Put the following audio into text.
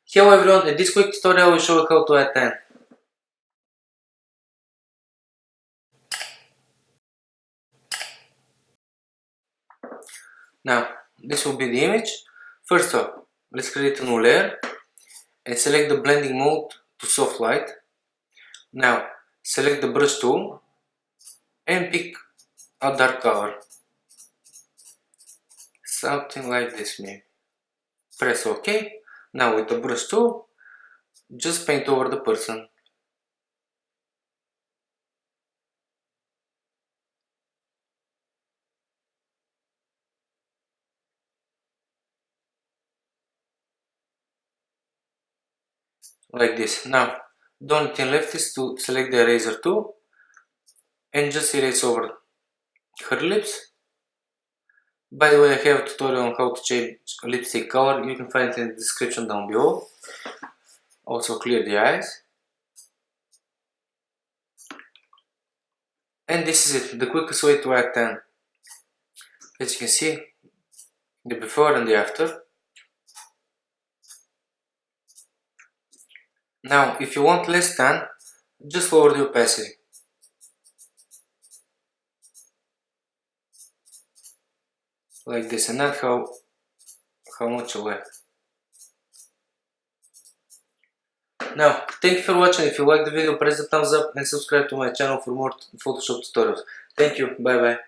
Hello everyone, in this quick tutorial I will show you how to add 10. Now, this will be the image. First off, let's create a new layer and select the blending mode to soft light. Now, select the brush tool and pick a dark color. Something like this maybe. Press OK. Now with the brush tool, just paint over the person. Like this. Now, the only thing left is to select the eraser tool and just erase over her lips. By the way, I have a tutorial on how to change lipstick color, you can find it in the description down below. Also clear the eyes. And this is it, the quickest way to add 10. As you can see, the before and the after. Now, if you want less tan, just lower the opacity. Like this, and not how much you like. Now, thank you for watching. If you like the video, press the thumbs up and subscribe to my channel for more Photoshop tutorials. Thank you, bye bye.